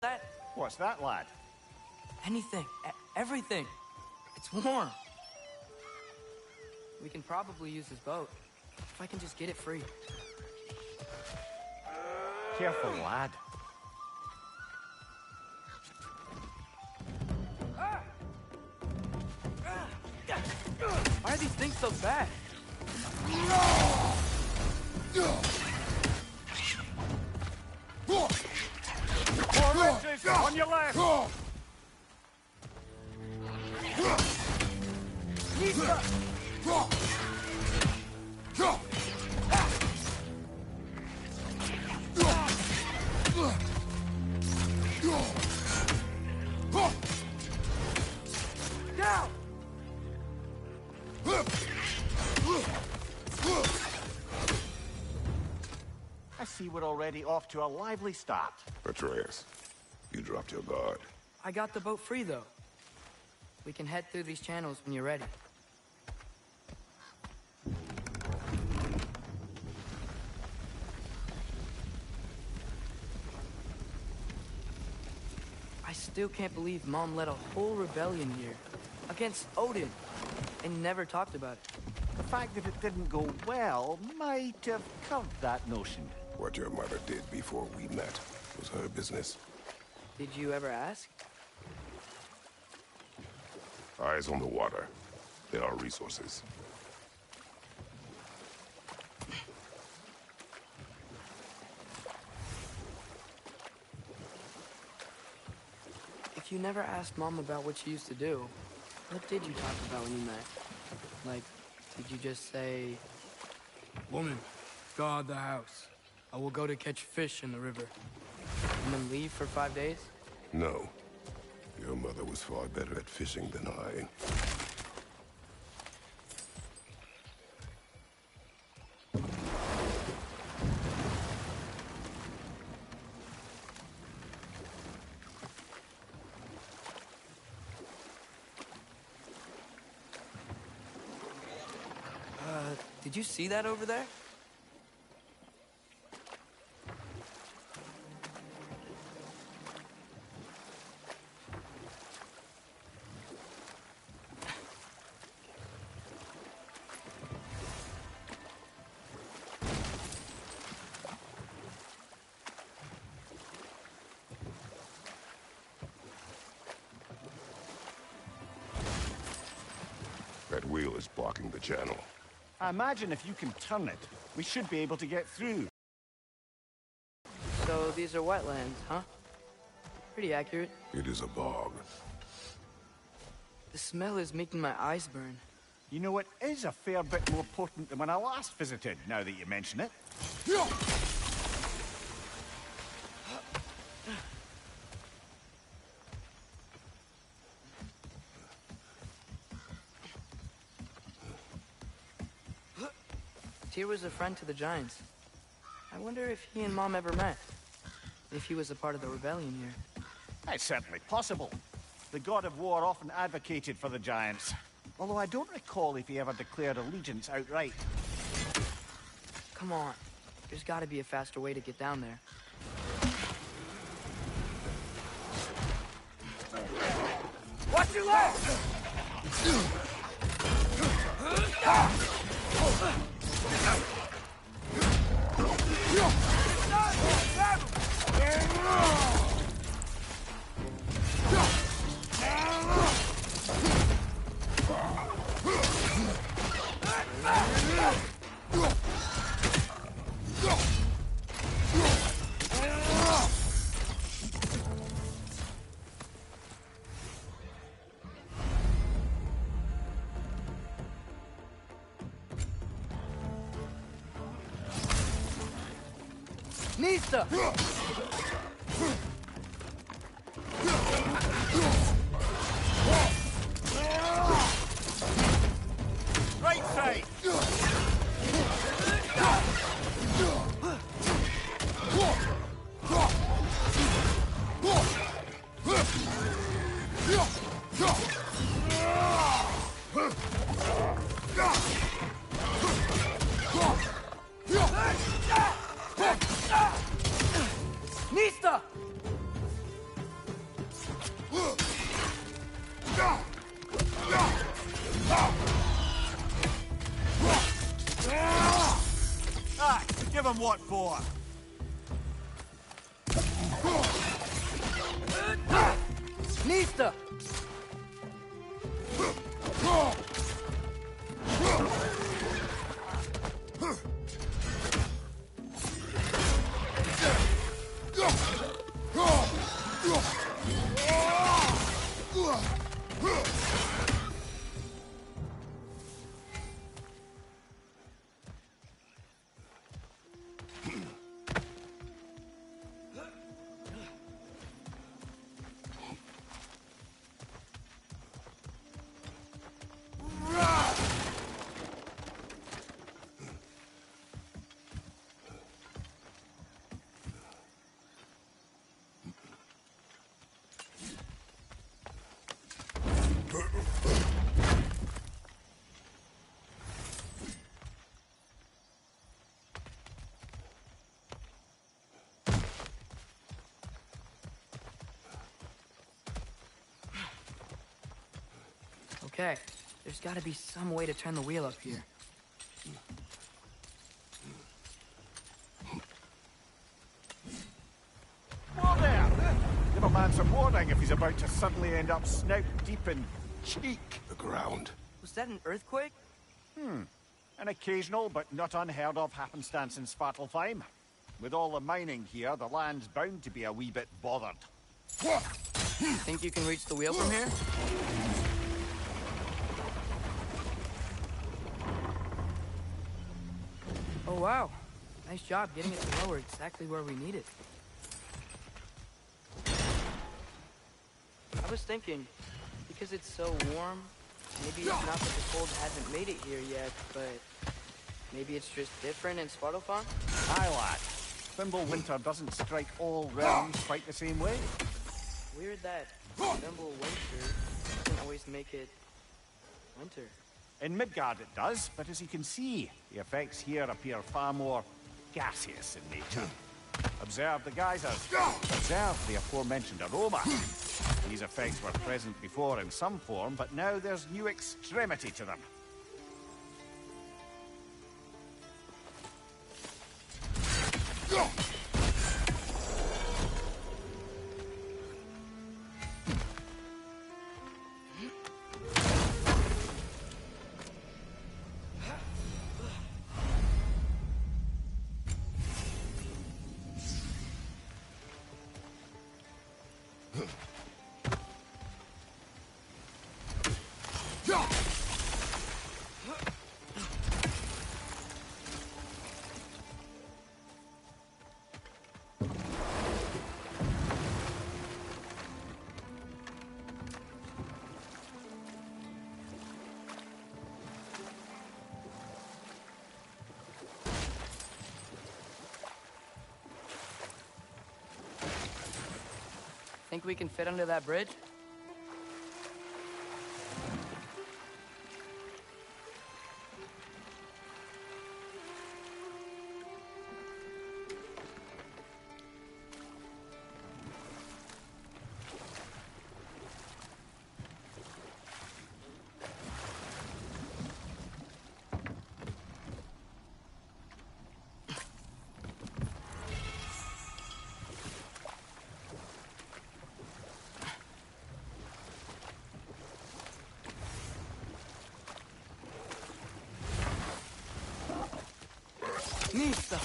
that? What's that, lad? Anything. Everything. It's warm. We can probably use his boat. If I can just get it free. Careful, lad. Why are these things so bad? More wrenches on your left! Down! I see we're already off to a lively start. Atreus, you dropped your guard. I got the boat free, though. We can head through these channels when you're ready. I still can't believe Mom led a whole rebellion here. Against Odin. And never talked about it. The fact that it didn't go well might have curved that notion. What your mother did before we met was her business. Did you ever ask? Eyes on the water. There are resources. If you never asked Mom about what she used to do, what did you talk about when you met? Like, did you just say... Woman, guard the house. I will go to catch fish in the river. And then leave for 5 days? No. Your mother was far better at fishing than I. Did you see that over there? That wheel is blocking the channel. I imagine if you can turn it, we should be able to get through. So these are wetlands, huh? Pretty accurate. It is a bog. The smell is making my eyes burn. You know, it is a fair bit more potent than when I last visited, now that you mention it. Tyr was a friend to the Giants. I wonder if he and Mom ever met. If he was a part of the rebellion here. It's certainly possible. The god of war often advocated for the Giants. Although I don't recall if he ever declared allegiance outright. Come on. There's gotta be a faster way to get down there. Watch your left! Nista! Right side! Nista! and what for? Nista! Okay, there's gotta be some way to turn the wheel up here. Whoa there! Give a man some warning if he's about to suddenly end up snout deep in cheek. The ground. Was that an earthquake? An occasional but not unheard of happenstance in Svartelheim. With all the mining here, the land's bound to be a wee bit bothered. Think you can reach the wheel from here? Oh wow, nice job getting it to lower exactly where we need it. I was thinking, because it's so warm, maybe it's not that the cold hasn't made it here yet, but maybe it's just different in Svartalfheim? Aye, lad. Thimble winter doesn't strike all realms quite the same way. Weird that Thimble winter doesn't always make it winter. In Midgard it does, but as you can see, the effects here appear far more gaseous in nature. Observe the geysers. Observe the aforementioned aroma. These effects were present before in some form, but now there's new extremity to them. Think we can fit under that bridge? Nista!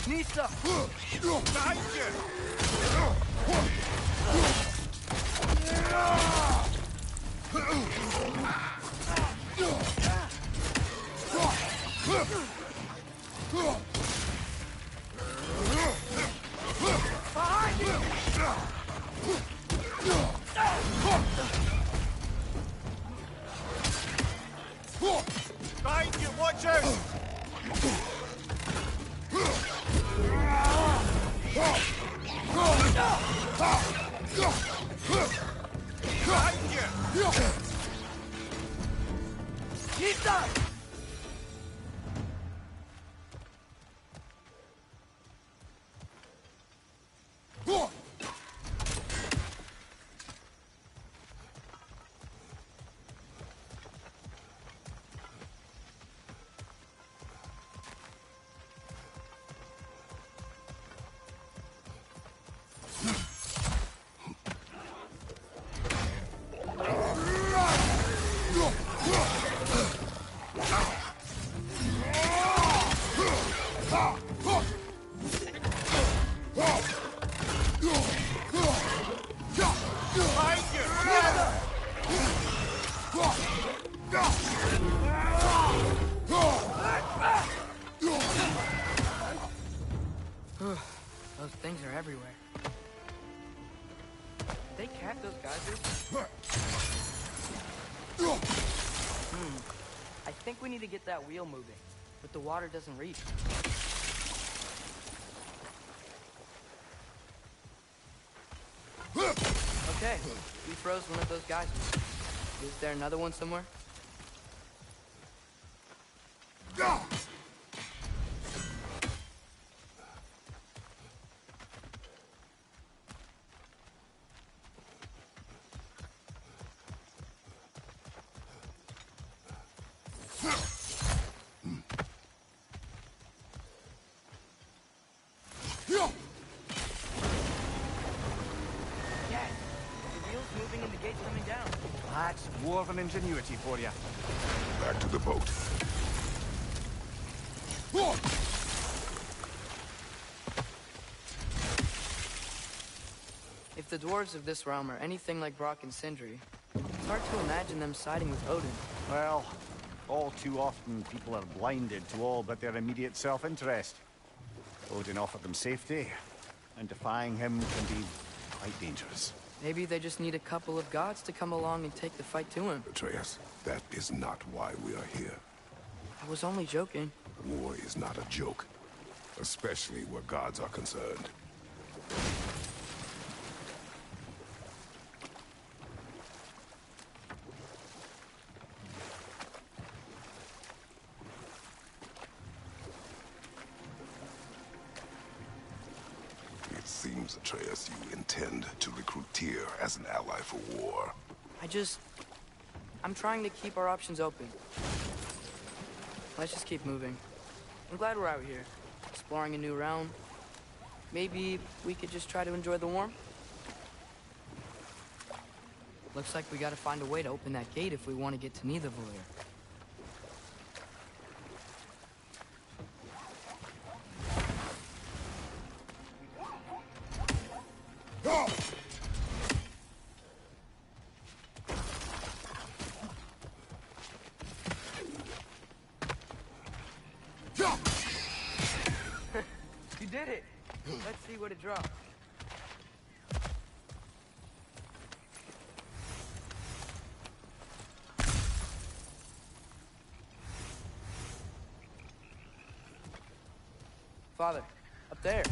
Nista! Behind you! Behind you! Behind you, watch out! Behind you! Nista! Those things are everywhere. Did they cap those geysers? I think we need to get that wheel moving, but the water doesn't reach. Okay, we froze one of those geysers. Is there another one somewhere? That's dwarven ingenuity for you. Back to the boat. If the dwarves of this realm are anything like Brok and Sindri, it's hard to imagine them siding with Odin. Well, all too often people are blinded to all but their immediate self-interest. Odin offered them safety, and defying him can be quite dangerous. Maybe they just need a couple of gods to come along and take the fight to him. Atreus, that is not why we are here. I was only joking. War is not a joke, especially where gods are concerned. It seems, Atreus, you intend to recruit Tyr as an ally for war. I'm trying to keep our options open. Let's just keep moving. I'm glad we're out here, exploring a new realm. Maybe we could just try to enjoy the warmth? Looks like we gotta find a way to open that gate if we want to get to Nidavellir. You did it! Let's see what it drops. Father, up there.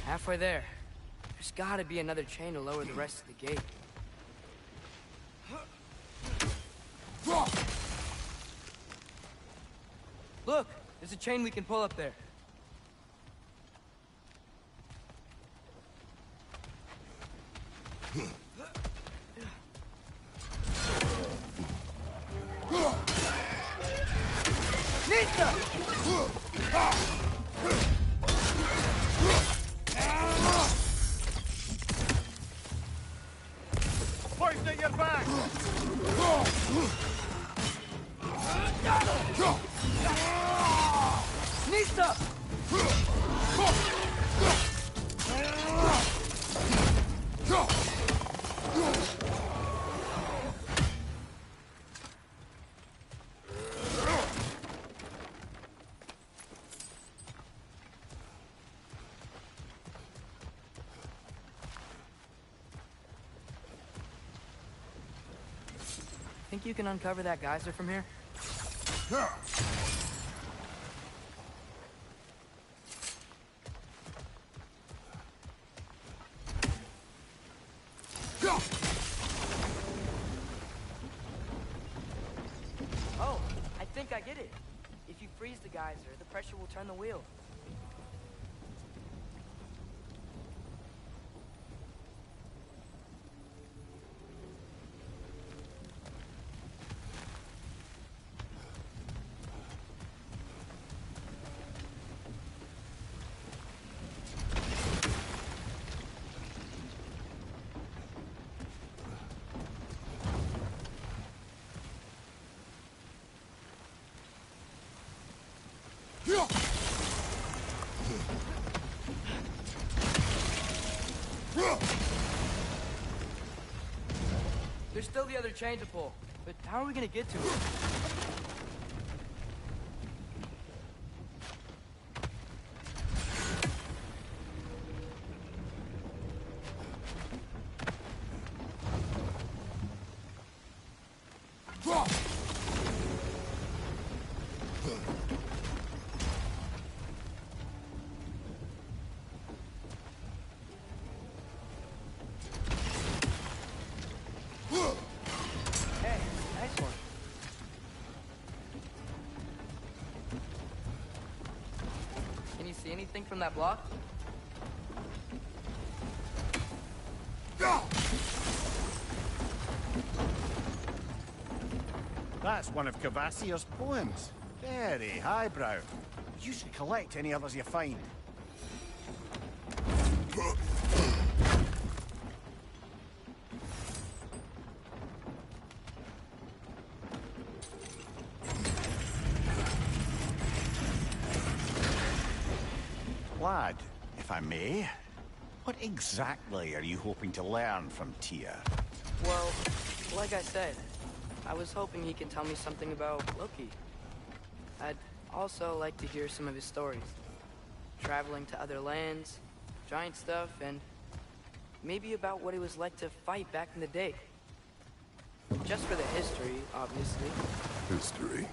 Halfway there. There's gotta be another chain to lower the rest of the gate. Look! There's a chain we can pull up there. Hoist at your back! Nista! Think you can uncover that geyser from here? Oh, I think I get it. If you freeze the geyser, the pressure will turn the wheel. There's still the other chain to pull, but how are we gonna get to it? See anything from that block? That's one of Kvasir's poems. Very highbrow. You should collect any others you find. Lad, if I may, what exactly are you hoping to learn from Tyr? Well, like I said, I was hoping he can tell me something about Loki. I'd also like to hear some of his stories. Traveling to other lands, giant stuff, and maybe about what it was like to fight back in the day. Just for the history, obviously. History?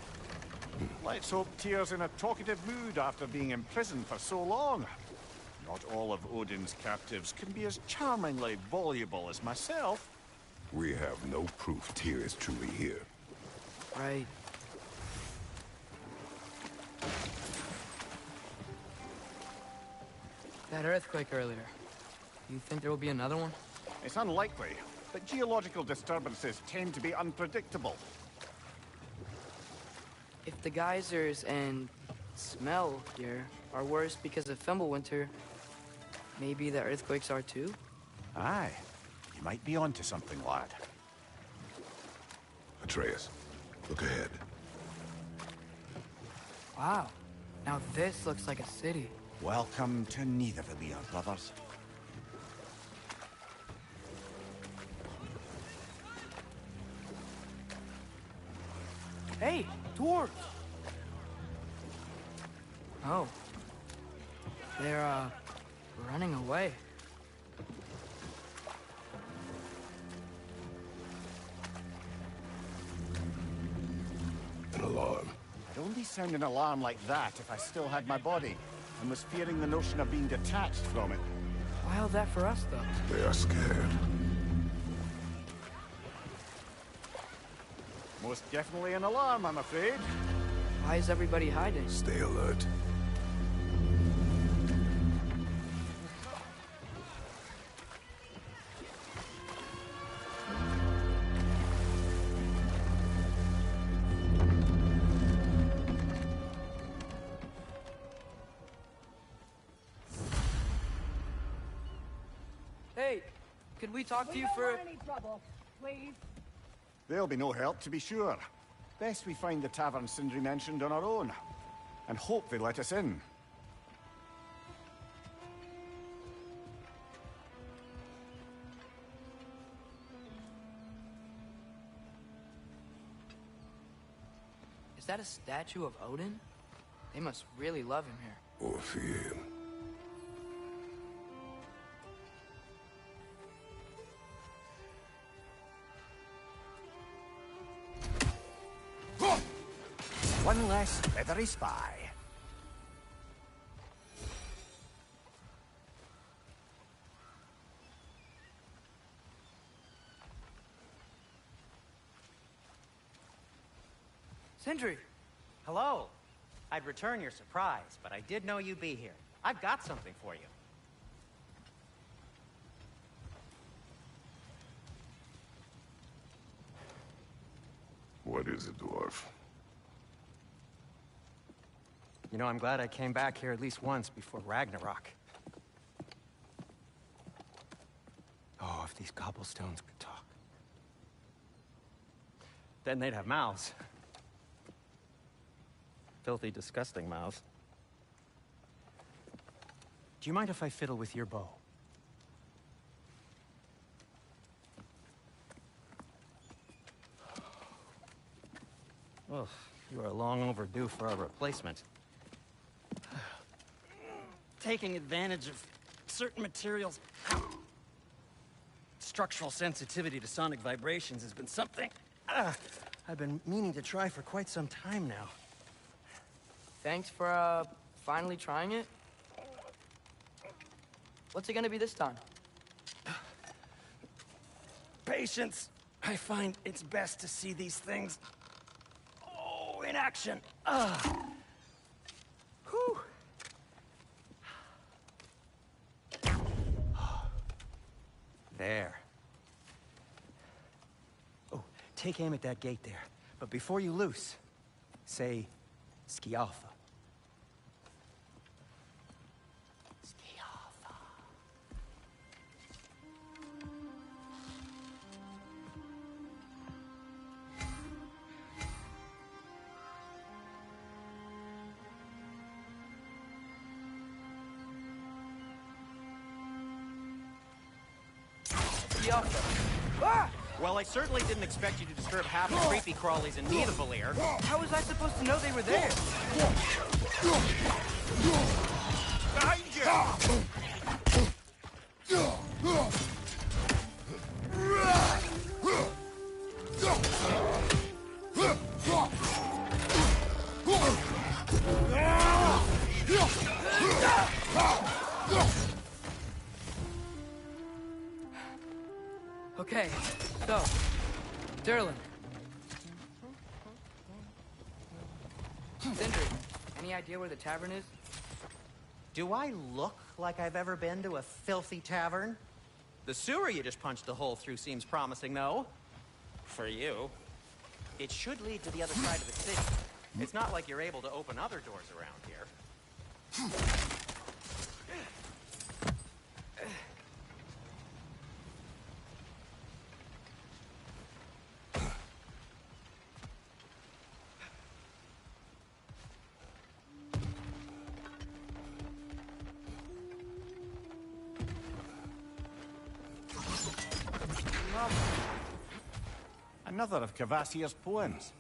Let's hope Tyr's in a talkative mood after being imprisoned for so long. Not all of Odin's captives can be as charmingly voluble as myself. We have no proof Tyr is truly here. Right. That earthquake earlier. You think there will be another one? It's unlikely, but geological disturbances tend to be unpredictable. If the geysers and smell here are worse because of Fimbulwinter, maybe the earthquakes are too? Aye. You might be onto something, lad. Atreus, look ahead. Wow. Now this looks like a city. Welcome to Nidavellir, brothers. Hey, dwarves! Oh. They're, running away. An alarm. I'd only sound an alarm like that if I still had my body, and was fearing the notion of being detached from it. Why all that for us, though? They are scared. Most definitely an alarm, I'm afraid. Why is everybody hiding? Stay alert. Hey, could we talk to you for... We don't want any trouble, please. There'll be no help, to be sure. Best we find the tavern Sindri mentioned on our own, and hope they let us in. Is that a statue of Odin? They must really love him here. Or fear him. One less feathery spy. Sindri! Hello. I'd return your surprise, but I did know you'd be here. I've got something for you. What is it, dwarf? You know, I'm glad I came back here at least once before Ragnarok. Oh, if these cobblestones could talk. Then they'd have mouths. Filthy, disgusting mouths. Do you mind if I fiddle with your bow? Oh, you are long overdue for a replacement. Taking advantage of certain materials. Structural sensitivity to sonic vibrations has been something I've been meaning to try for quite some time now. Thanks for, finally trying it. What's it gonna be this time? Patience. I find it's best to see these things, in action. Whew. There. Oh, take aim at that gate there. But before you loose, say, Skialfa. Skialfa. Ah! Well, I certainly didn't expect you to disturb half the creepy crawlies in Nidavellir. How was I supposed to know they were there? Behind Okay, so, Durlin. Sindris, any idea where the tavern is? Do I look like I've ever been to a filthy tavern? The sewer you just punched a hole through seems promising, though. For you. It should lead to the other side of the city. It's not like you're able to open other doors around here. Another of Kvasir's poems.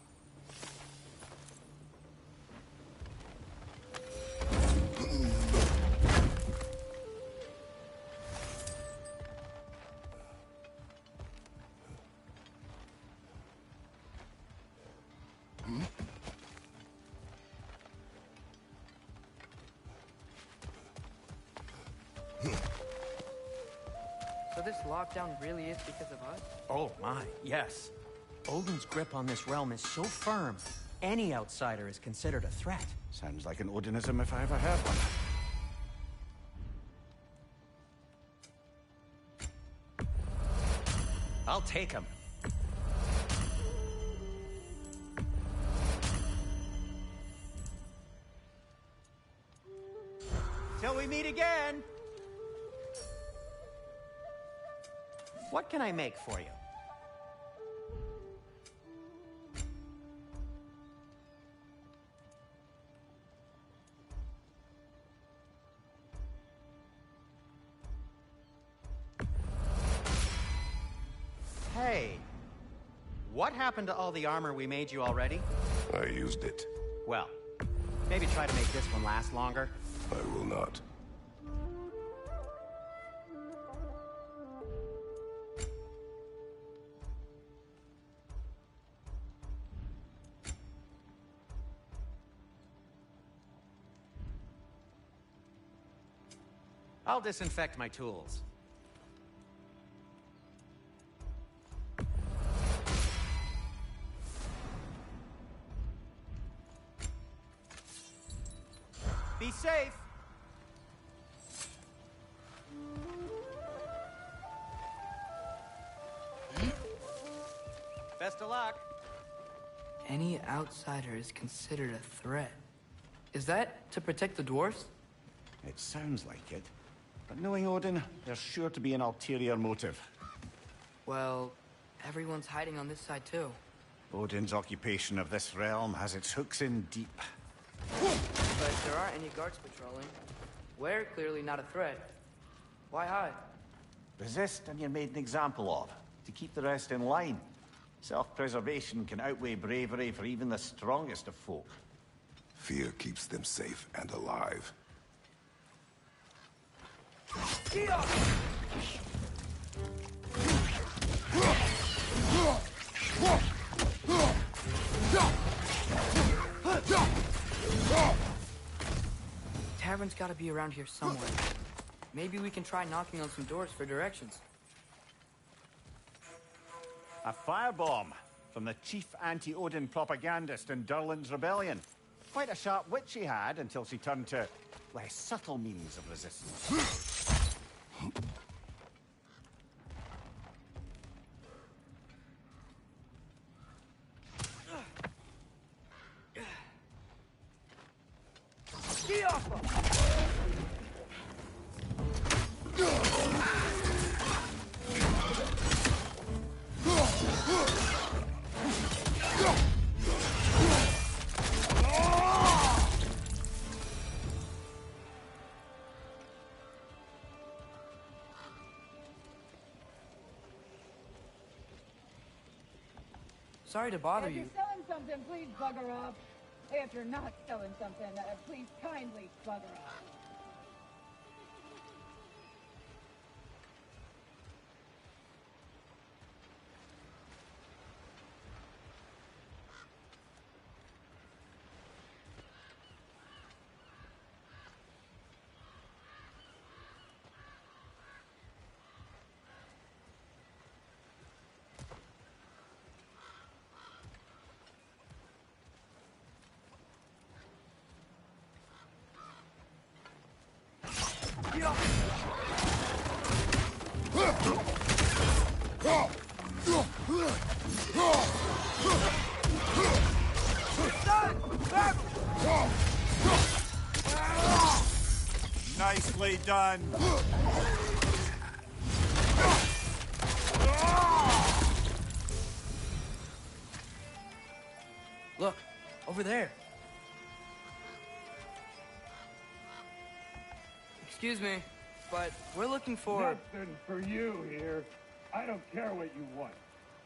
So this lockdown really is because of us? Oh my, yes. Odin's grip on this realm is so firm, any outsider is considered a threat. Sounds like an Odinism if I ever heard one. I'll take him. Till we meet again! What can I make for you? Hey, what happened to all the armor we made you already? I used it. Well, maybe try to make this one last longer. I will not. I'll disinfect my tools. Be safe. Best of luck. Any outsider is considered a threat. Is that to protect the dwarves? It sounds like it. But knowing Odin, there's sure to be an ulterior motive. Well, everyone's hiding on this side too. Odin's occupation of this realm has its hooks in deep. But if there aren't any guards patrolling, We're clearly not a threat. Why hide? Resist and you're made an example of, to keep the rest in line. Self-preservation can outweigh bravery for even the strongest of folk. Fear keeps them safe and alive. Tavern's gotta be around here somewhere. Maybe we can try knocking on some doors for directions. A firebomb from the chief anti-Odin propagandist in Durland's rebellion. Quite a sharp wit she had until she turned to less subtle means of resistance. Sorry to bother If you. you're selling something, please bugger off. If you're not selling something, please kindly bugger off. Nicely done. Look, over there. Excuse me, but we're looking for... Nothing for you here. I don't care what you want.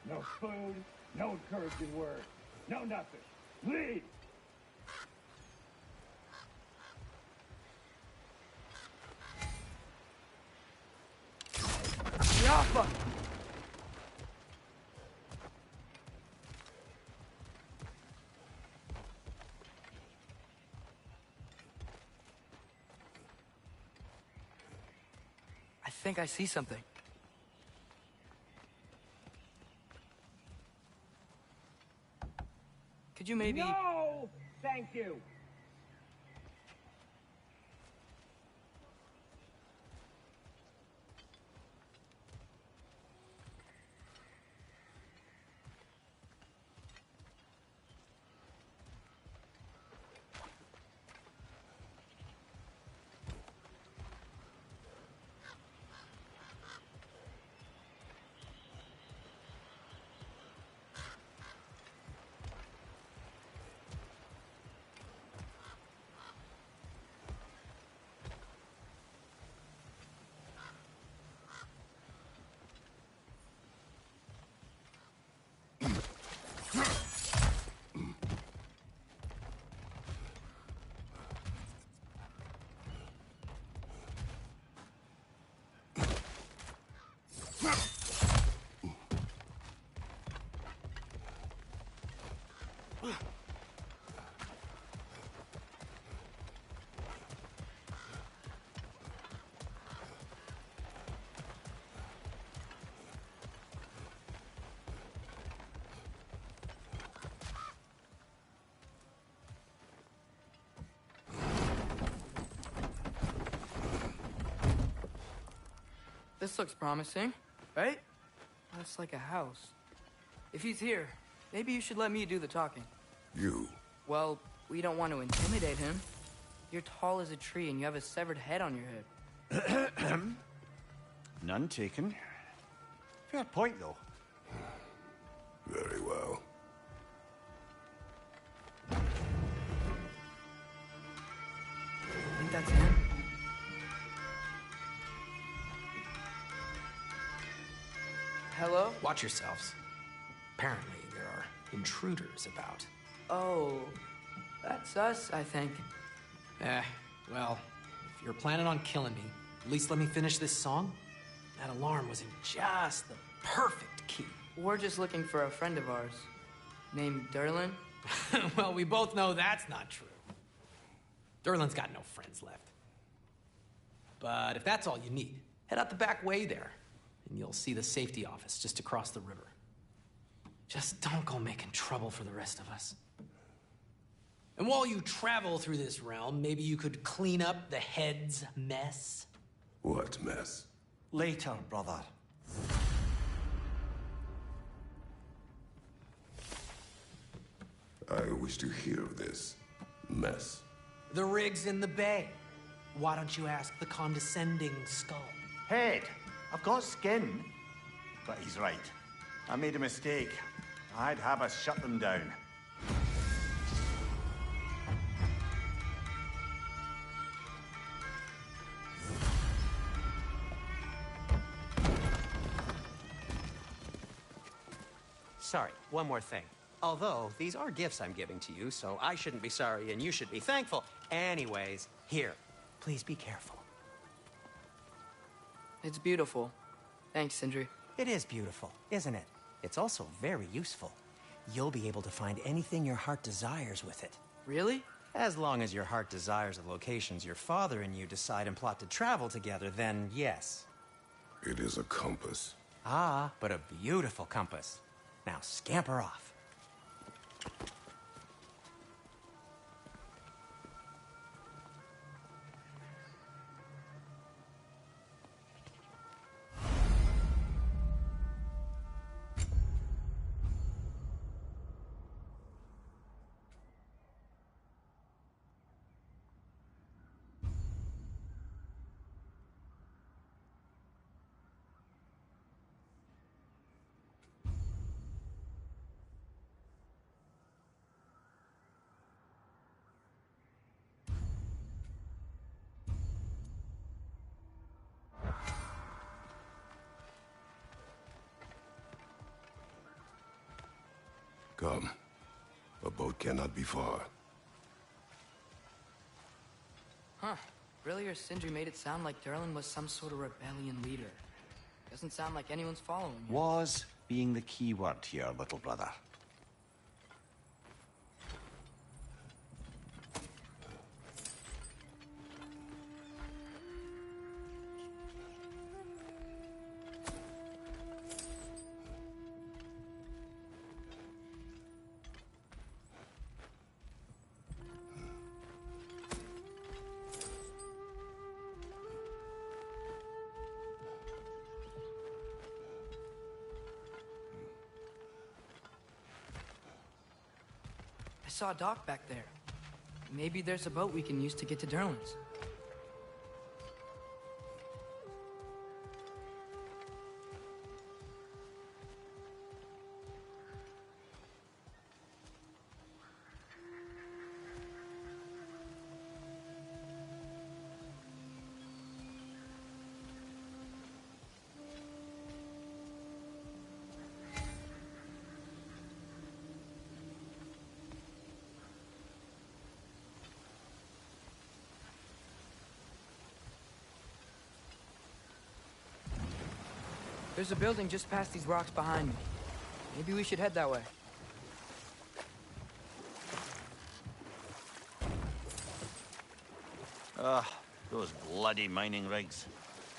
No food, no encouraging words, no nothing. Leave! Yappa! I think I see something. Could you maybe... No! Thank you! This looks promising, right? That's like a house. If he's here, maybe you should let me do the talking. You? Well, we don't want to intimidate him. You're tall as a tree and you have a severed head on your head. None taken. Fair point, though. Very well. Think that's him? Hello? Watch yourselves. Apparently, there are intruders about. Oh, that's us, I think. Well, if you're planning on killing me, at least let me finish this song. That alarm was in just the perfect key. We're just looking for a friend of ours, named Durlin. Well, we both know that's not true. Durlin's got no friends left. But if that's all you need, head out the back way there, and you'll see the safety office just across the river. Just don't go making trouble for the rest of us. And while you travel through this realm, maybe you could clean up the head's mess? What mess? Later, brother. I wish to hear of this mess. The rig's in the bay. Why don't you ask the condescending skull? Head, I've got skin. But he's right. I made a mistake. I'd have us shut them down. Sorry, one more thing. Although, these are gifts I'm giving to you, so I shouldn't be sorry and you should be thankful. Anyways, here, please be careful. It's beautiful. Thanks, Sindri. It is beautiful, isn't it? It's also very useful. You'll be able to find anything your heart desires with it. Really? As long as your heart desires the locations your father and you decide and plot to travel together, then yes. It is a compass. Ah, but a beautiful compass. Now scamper off. Come. A boat cannot be far. Huh. Earlier, Sindri made it sound like Durlin was some sort of rebellion leader. Doesn't sound like anyone's following him. Was being the key word here, little brother. I saw a dock back there. Maybe there's a boat we can use to get to Durlin's. There's a building just past these rocks behind me. Maybe we should head that way. Those bloody mining rigs.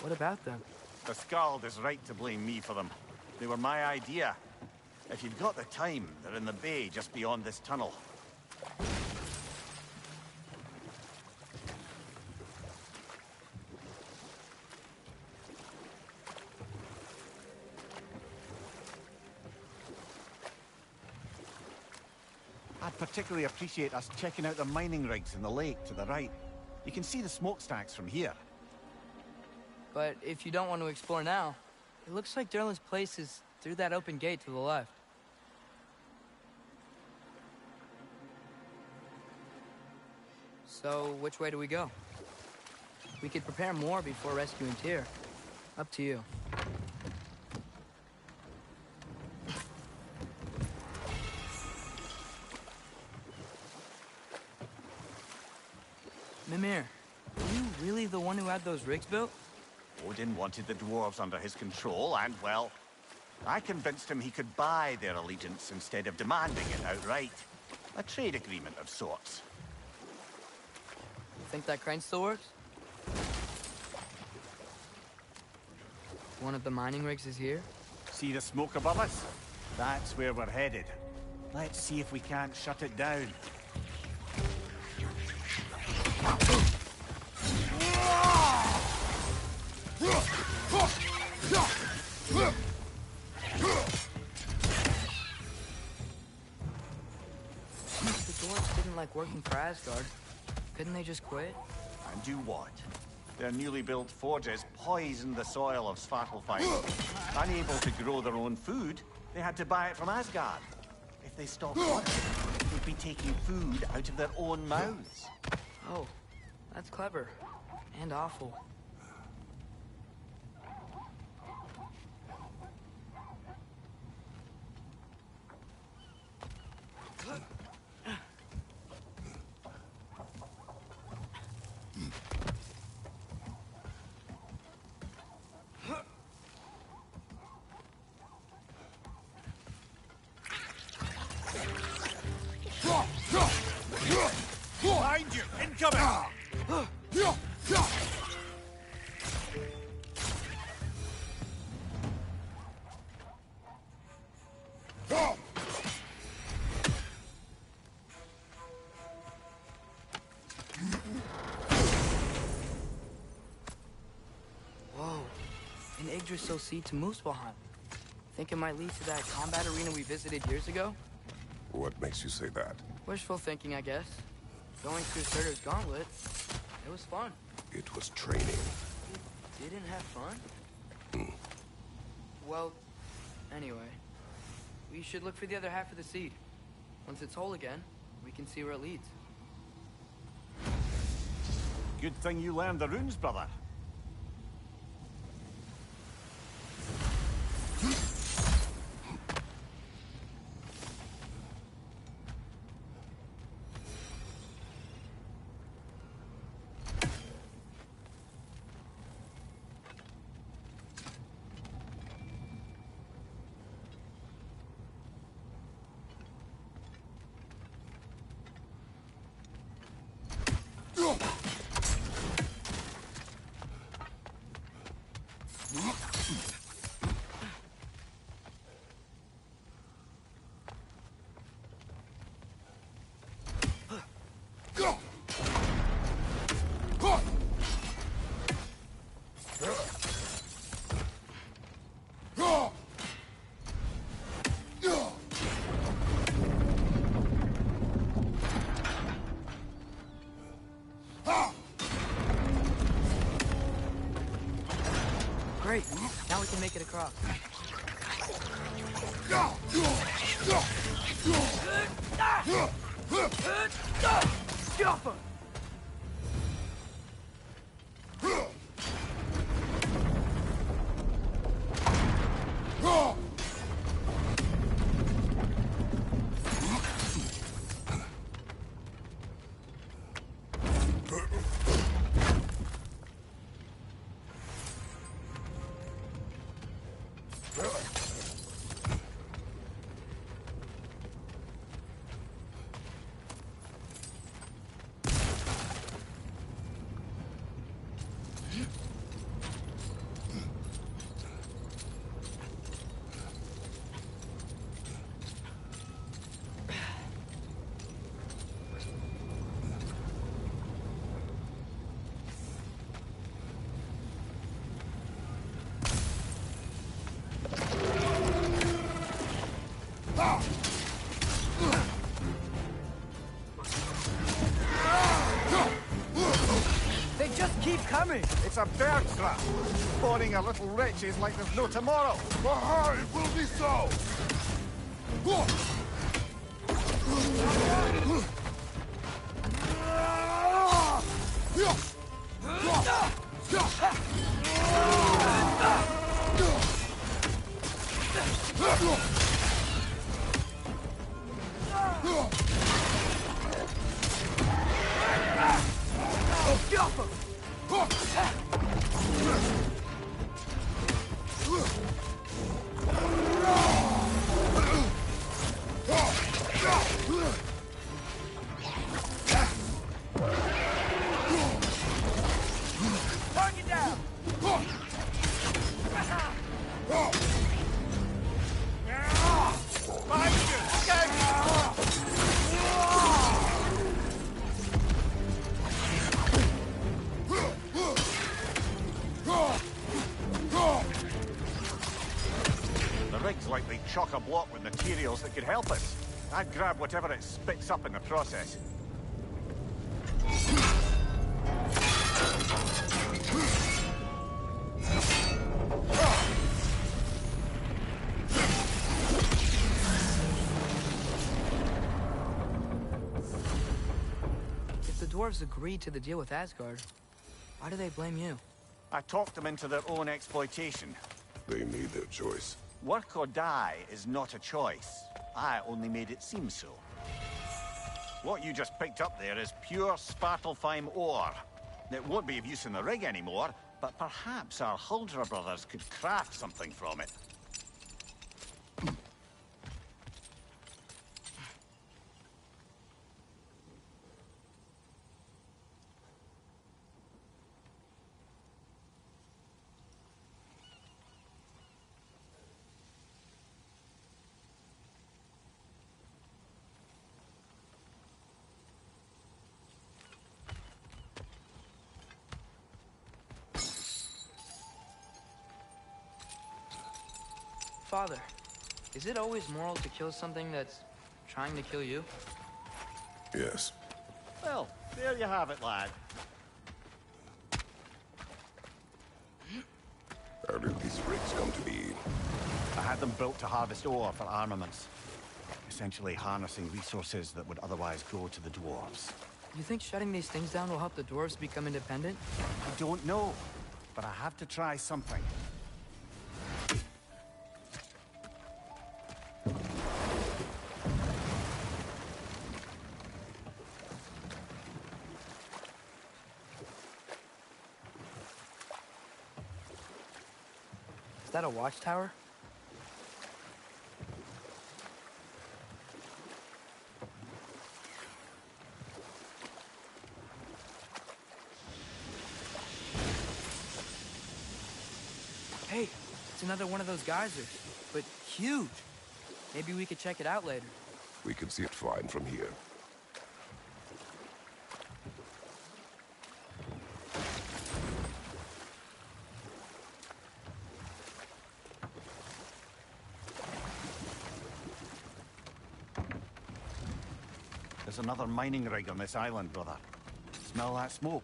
What about them? The Skald is right to blame me for them. They were my idea. If you've got the time, they're in the bay just beyond this tunnel. I'd particularly appreciate us checking out the mining rigs in the lake to the right. You can see the smokestacks from here. But if you don't want to explore now, it looks like Durlin's place is through that open gate to the left. So, which way do we go? We could prepare more before rescuing Tyr. Up to you. had those rigs built? Odin wanted the dwarves under his control, and, well, I convinced him he could buy their allegiance instead of demanding it outright. A trade agreement of sorts. You think that crane still works? One of the mining rigs is here? See the smoke above us? That's where we're headed. Let's see if we can't shut it down. The dwarves didn't like working for Asgard. Couldn't they just quit? And do what? Their newly built forges poisoned the soil of Svartelheim. Unable to grow their own food, they had to buy it from Asgard. If they stopped working, they'd be taking food out of their own mouths. Oh, that's clever. And awful. Behind you! Incoming! Whoa. An Yggdrasil seed to Muspelheim. Think it might lead to that combat arena we visited years ago? What makes you say that? Wishful thinking, I guess. Going through Surtur's gauntlet, it was fun. It was training. You didn't have fun? Well, anyway. We should look for the other half of the seed. Once it's whole again, we can see where it leads. Good thing you learned the runes, brother. Great. Now we can make it across. They just keep coming! It's a bird trap. Spawning a little wretches like there's no tomorrow. Aha, it will be so! like they chock-a-block with materials that could help us. I'd grab whatever it spits up in the process. If the dwarves agreed to the deal with Asgard, why do they blame you? I talked them into their own exploitation. They made their choice. Work or die is not a choice. I only made it seem so. What you just picked up there is pure Svartelheim ore. It won't be of use in the rig anymore, but perhaps our Huldra brothers could craft something from it. Father, is it always moral to kill something that's trying to kill you? Yes. Well, there you have it, lad. How did these rigs come to be? I had them built to harvest ore for armaments. Essentially harnessing resources that would otherwise go to the dwarves. You think shutting these things down will help the dwarves become independent? I don't know, but I have to try something. Is that a watchtower? Hey, it's another one of those geysers, but huge. Maybe we could check it out later. We can see it fine from here. There's another mining rig on this island, brother. Smell that smoke?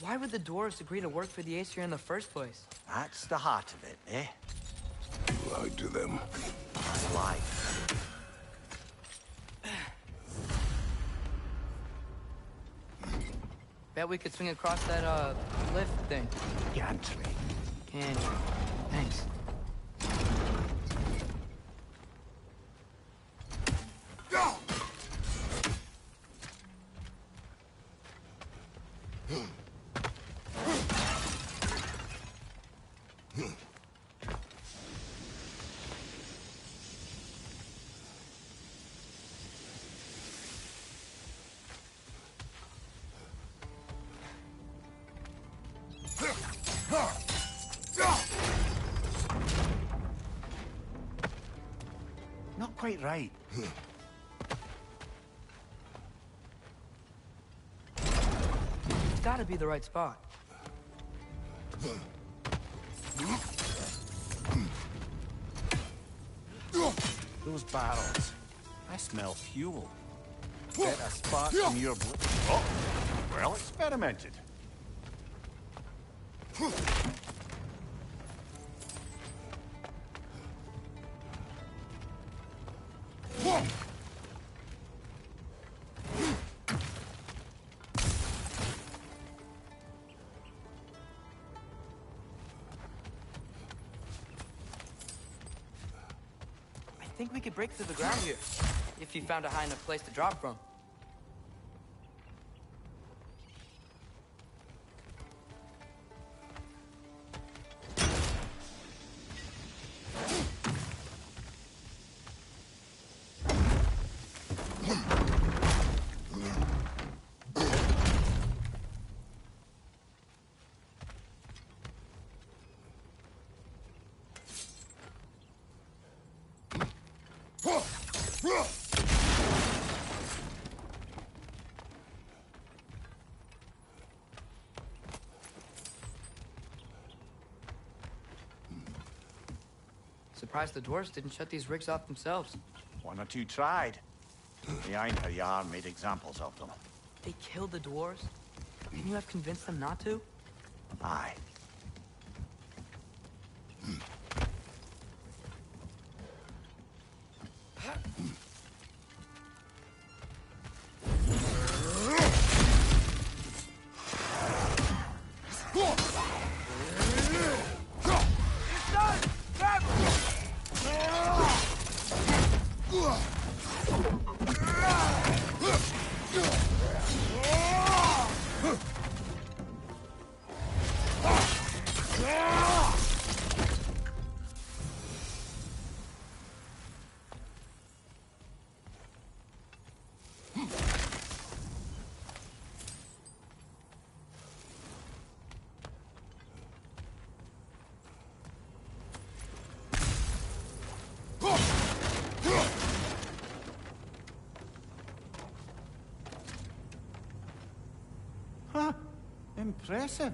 Why would the dwarves agree to work for the Aesir in the first place? That's the heart of it, eh? You lied to them. That's life. Bet we could swing across that, lift thing. Gantry. Can't you? Thanks. Not quite right. It's gotta be the right spot. Those barrels. I smell fuel. Get a spark from your Oh! Well experimented. I think we could break through the ground here, if you found a high enough place to drop from. Surprised the dwarves didn't shut these rigs off themselves. One or two tried. The Einherjar made examples of them. They killed the dwarves? Can you have convinced them not to? Aye. Huh. Impressive.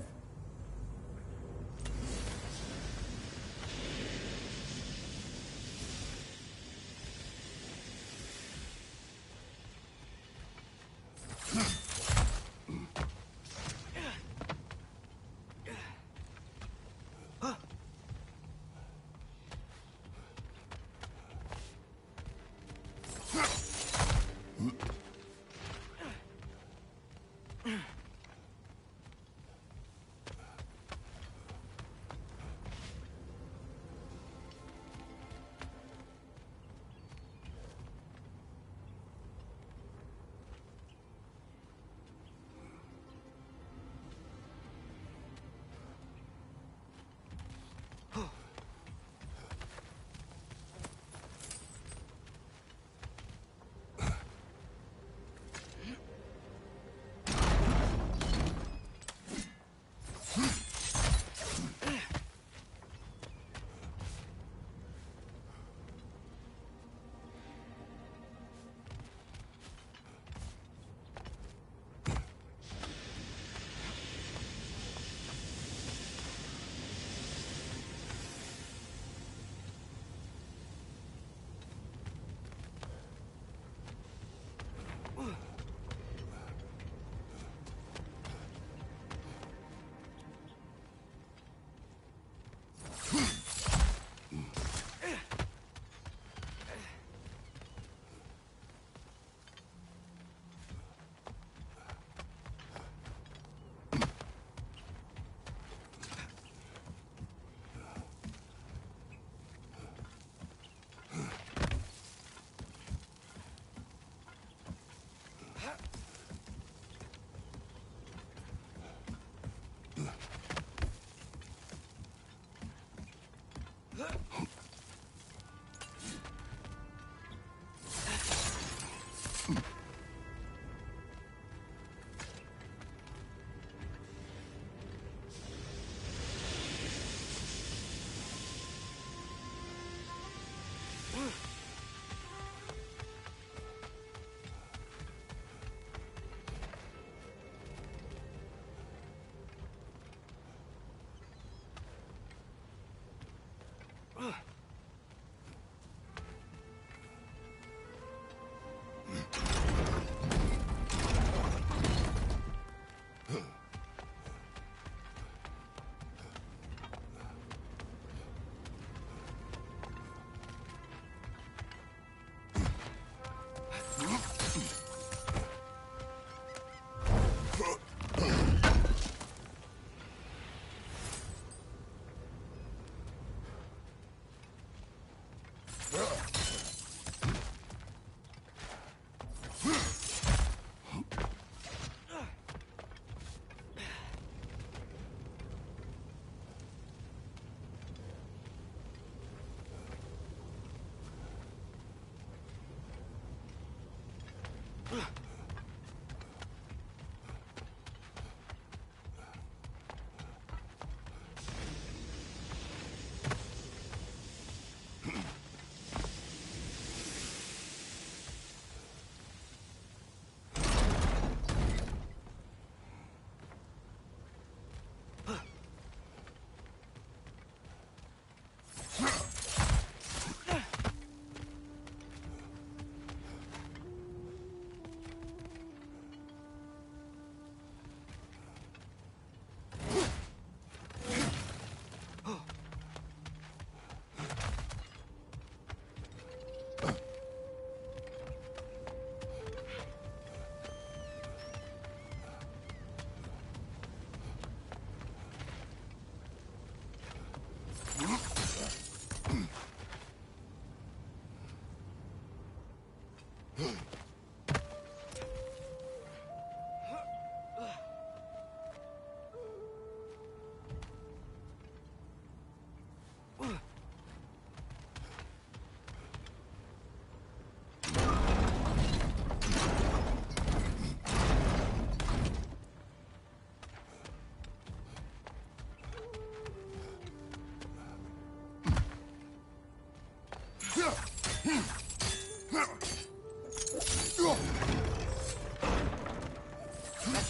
That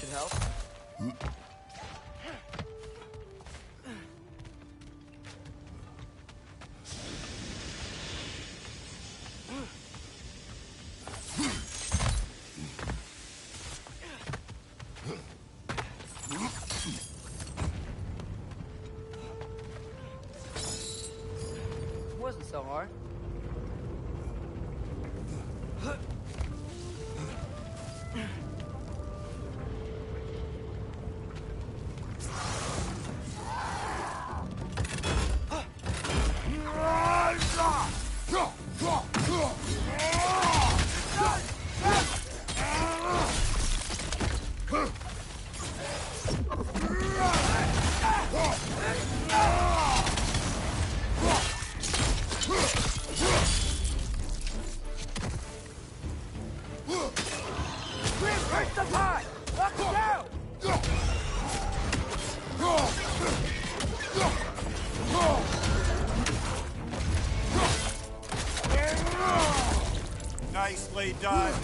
should help. Wasn't so hard. Nicely done.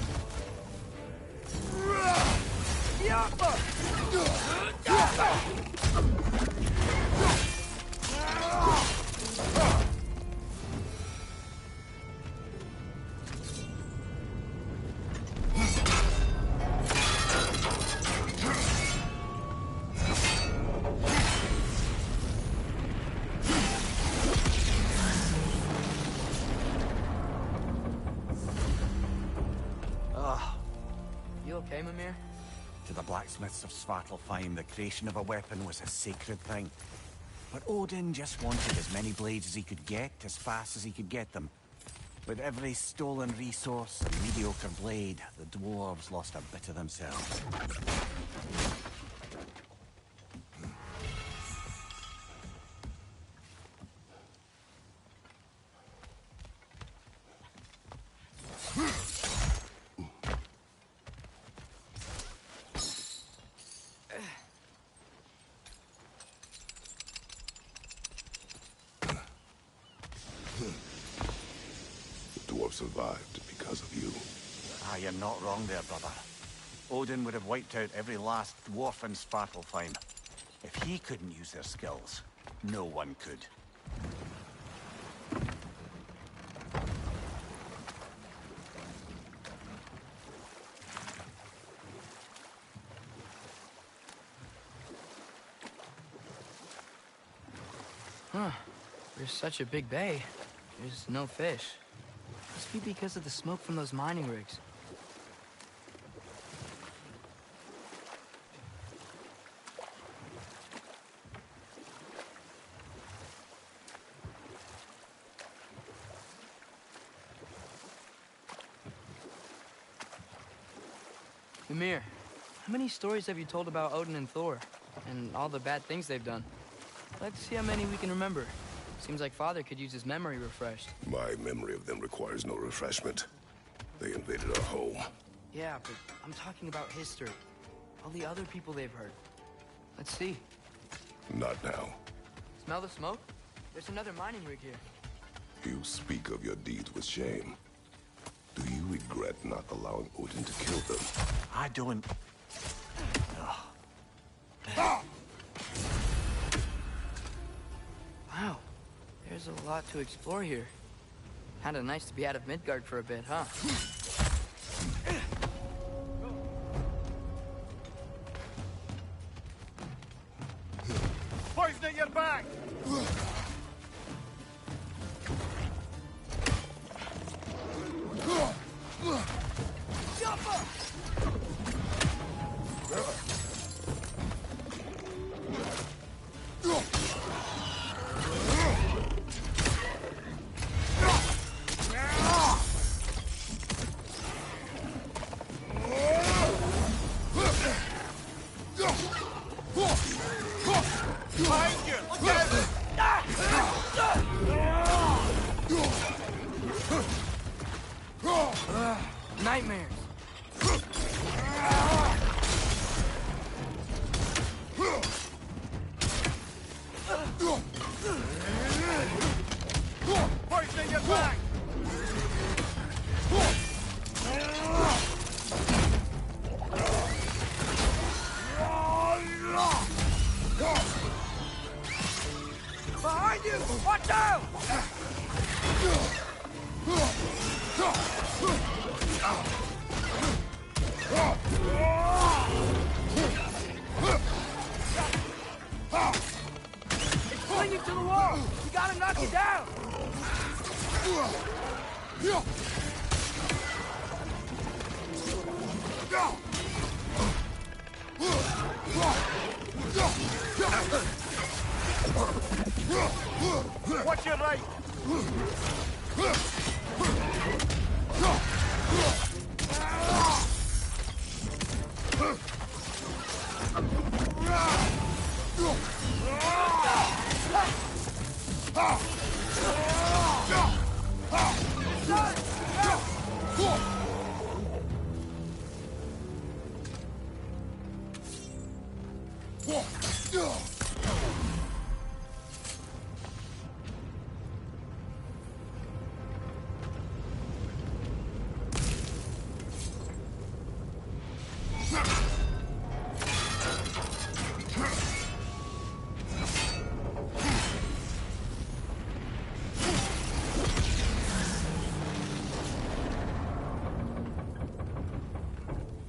You okay, Mimir? To the blacksmiths of Svartelheim, the creation of a weapon was a sacred thing. But Odin just wanted as many blades as he could get, as fast as he could get them. With every stolen resource and mediocre blade, the dwarves lost a bit of themselves. Survived because of you. Ah, you're not wrong there, brother. Odin would have wiped out every last dwarf in Svartelheim. If he couldn't use their skills, no one could. Huh. There's such a big bay. There's no fish. Must be because of the smoke from those mining rigs. Mimir, how many stories have you told about Odin and Thor? And all the bad things they've done? Let's see how many we can remember. Seems like Father could use his memory refreshed. My memory of them requires no refreshment. They invaded our home. Yeah, but I'm talking about history. All the other people they've hurt. Let's see. Not now. Smell the smoke? There's another mining rig here. You speak of your deeds with shame. Do you regret not allowing Odin to kill them? I don't... Wow. There's a lot to explore here. Kinda nice to be out of Midgard for a bit, huh? Poison at your back! Nightmares. Poison at your back! Behind you! Watch out! It's clinging to the wall! We gotta knock it down! Watch your right!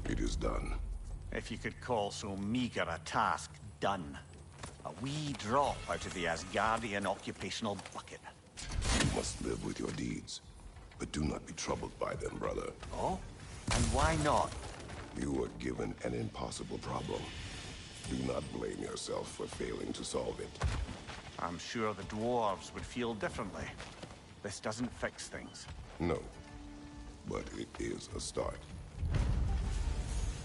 It is done. If you could call so meager a task done. A wee drop out of the Asgardian occupational bucket. You must live with your deeds, but do not be troubled by them, brother. Oh? And why not? You were given an impossible problem. Do not blame yourself for failing to solve it. I'm sure the dwarves would feel differently. This doesn't fix things. No, but it is a start.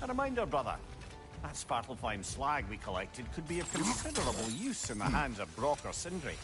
A reminder, brother. That Svartelheim slag we collected could be of considerable use in the hands of Brok or Sindri.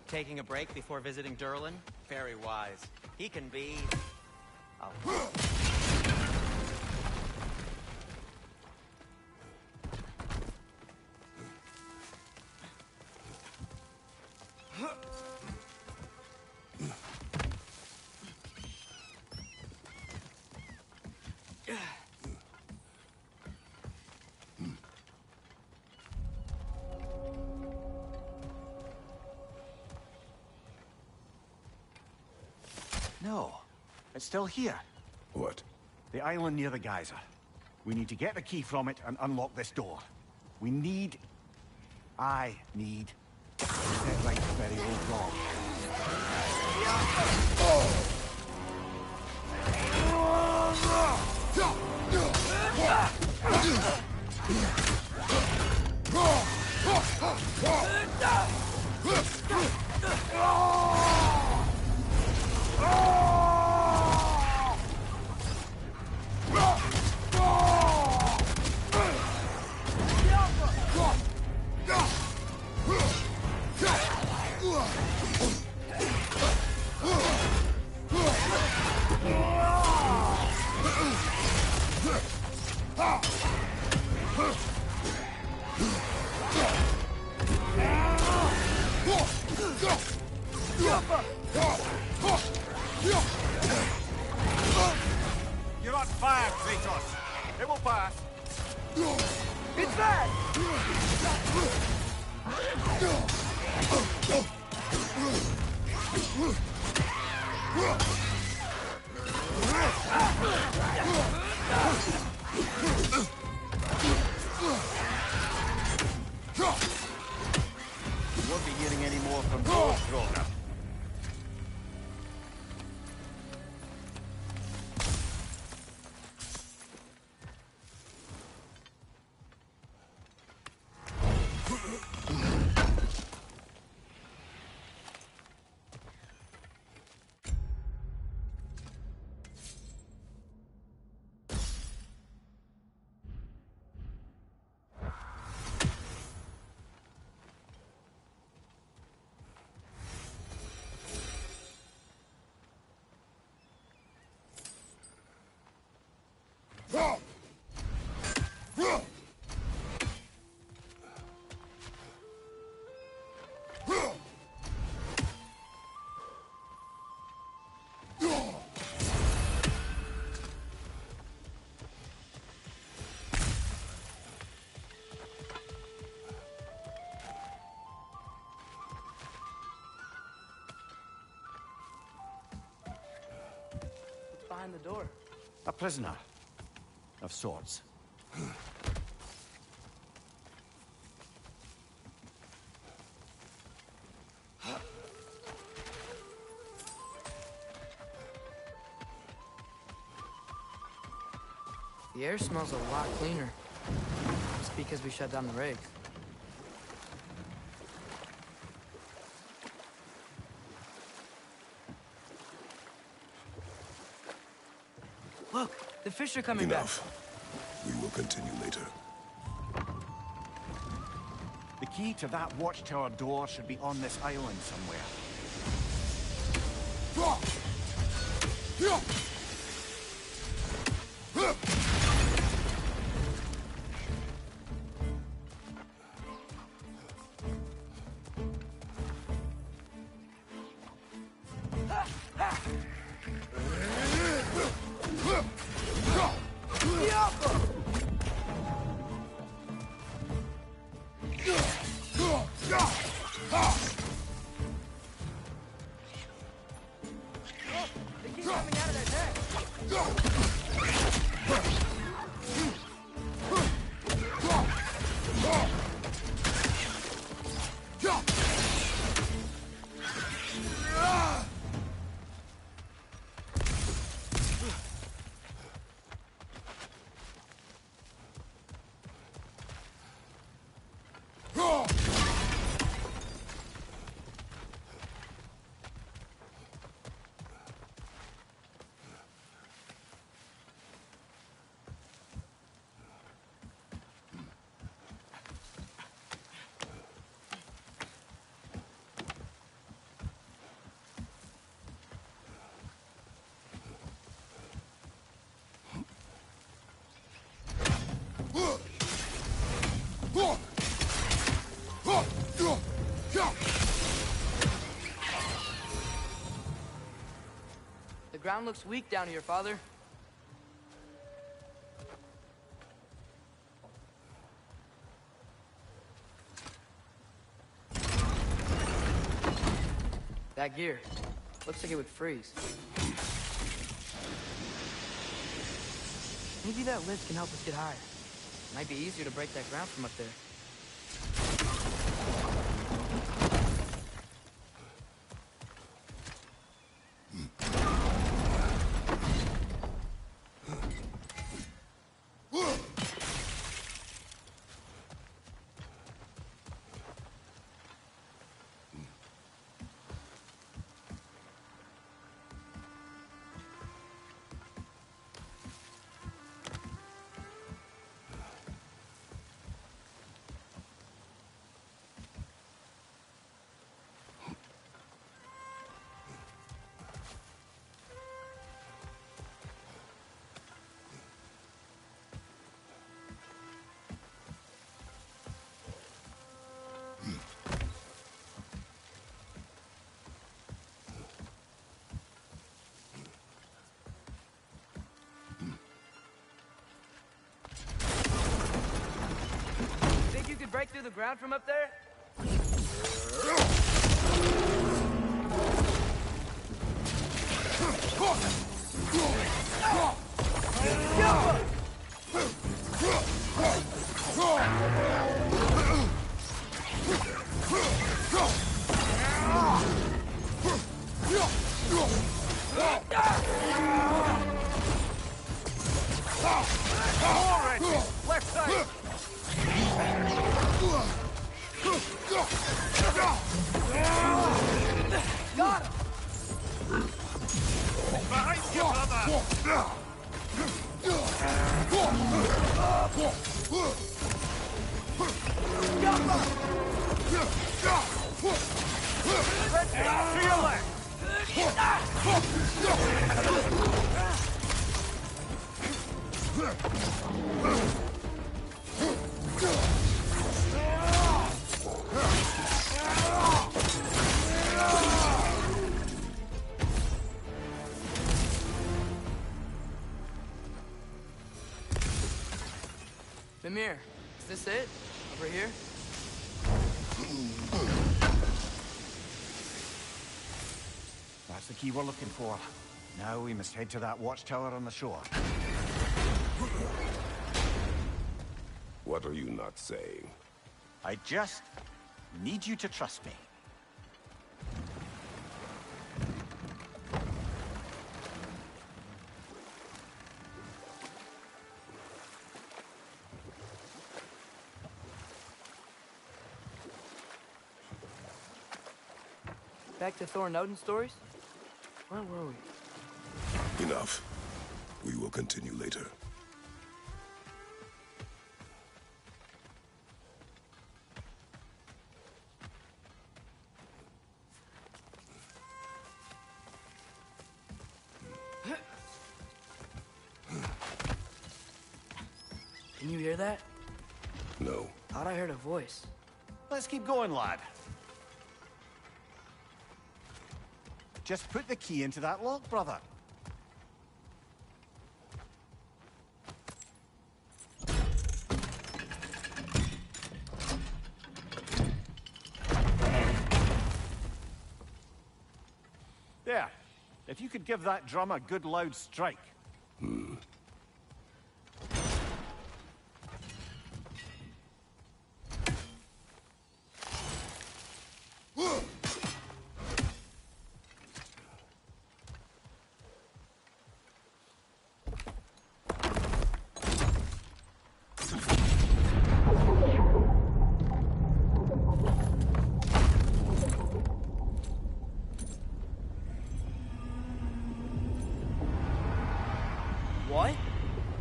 Taking a break before visiting Durlin? Very wise. He can be... No. It's still here. What? The island near the geyser. We need to get the key from it and unlock this door. I need to set right the very old wrong. You're on fire, Kratos. It will pass. It's bad! You won't be hearing any more from those, Roger. Behind the door. A prisoner. Of sorts. The air smells a lot cleaner. It's because we shut down the rigs. Look, the fish are coming Enough. We will continue later. The key to that watchtower door should be on this island somewhere. The ground looks weak down here, Father. That gear. Looks like it would freeze. Maybe that lift can help us get higher. Might be easier to break that ground from up there. Break through the ground from up there? Left side! Got him! Behind you, brother! To your left! Mimir, is this it? Over here? That's the key we're looking for. Now we must head to that watchtower on the shore. What are you not saying? I just need you to trust me. Back to Thor and Odin stories? Where were we? Enough. We will continue later. Can you hear that? No. Thought I heard a voice. Let's keep going, lad. Just put the key into that lock, brother. There. If you could give that drum a good loud strike. What?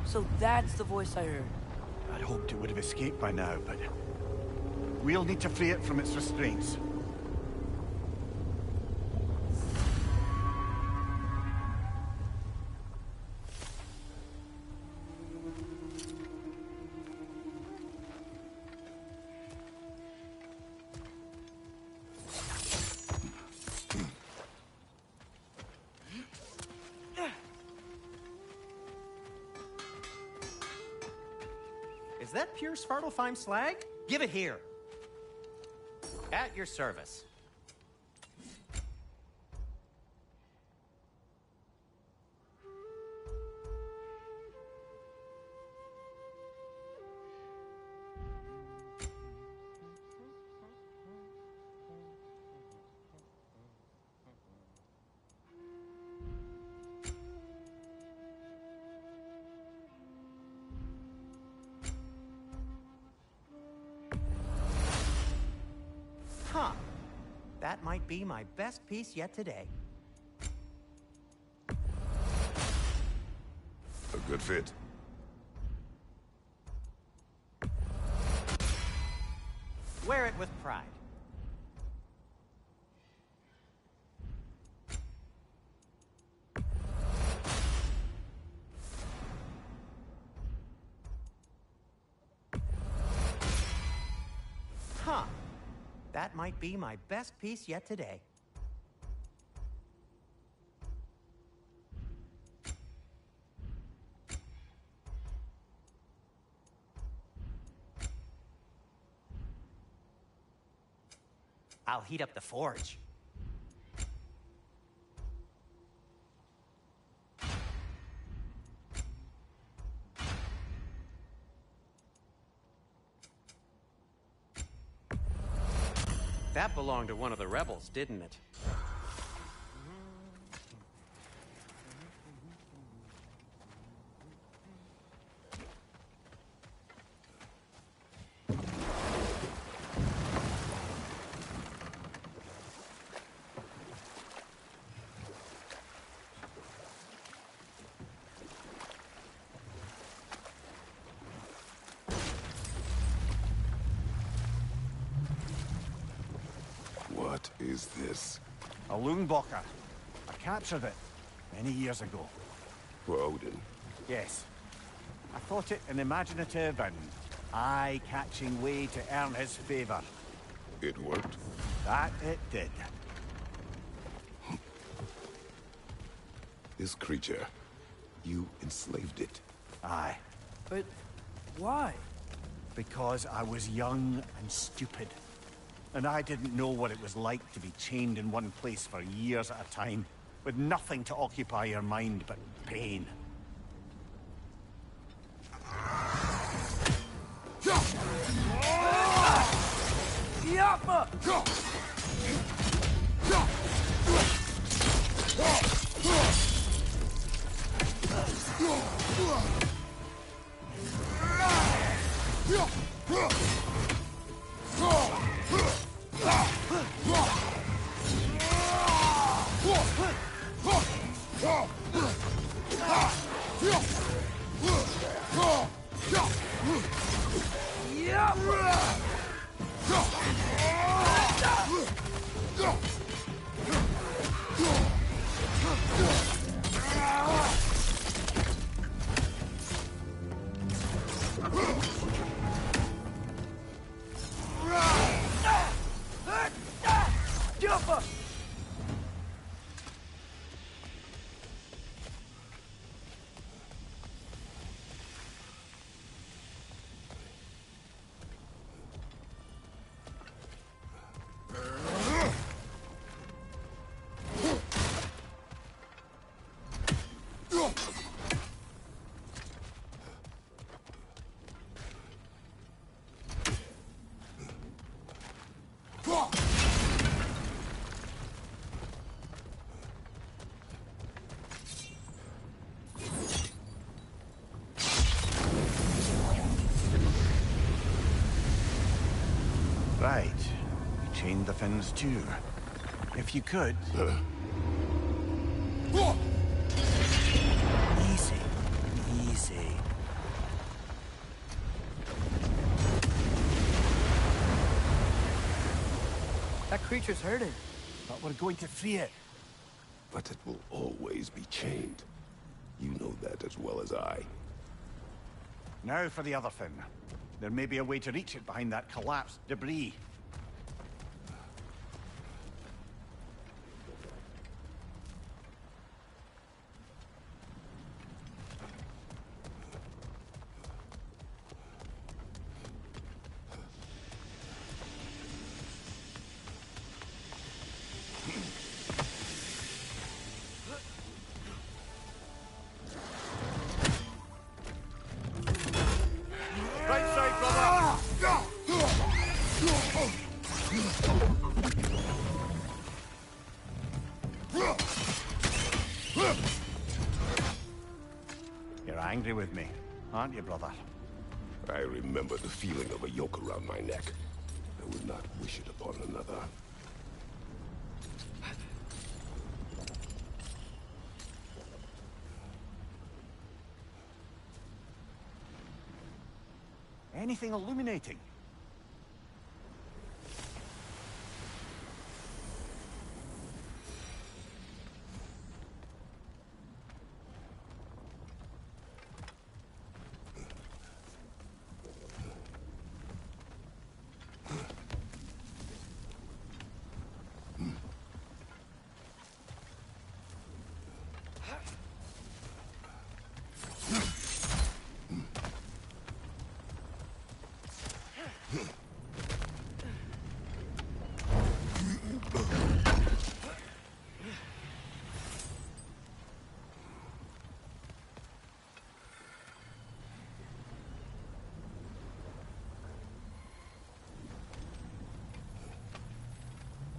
So that's the voice I heard. I'd hoped it would have escaped by now, but we'll need to free it from its restraints. Is that pure Svartelheim slag? Give it here. At your service. That might be my best piece yet today. A good fit. Wear it with pride. Huh. That might be my best piece yet today. I'll heat up the forge. That belonged to one of the rebels, didn't it? What is this? A Lungböcker. I captured it many years ago. For Odin. Yes. I thought it an imaginative and eye-catching way to earn his favor. It worked? That it did. This creature, you enslaved it. Aye. But why? Because I was young and stupid. And I didn't know what it was like to be chained in one place for years at a time, with nothing to occupy your mind but pain. Right. You chained the fins too. If you could... Easy. Easy. That creature's hurting. But we're going to free it. But it will always be chained. You know that as well as I. Now for the other fin. There may be a way to reach it behind that collapsed debris. Right side, brother! You're angry with me, aren't you, brother? I remember the feeling of a yoke around my neck. I would not wish it upon another. Anything illuminating?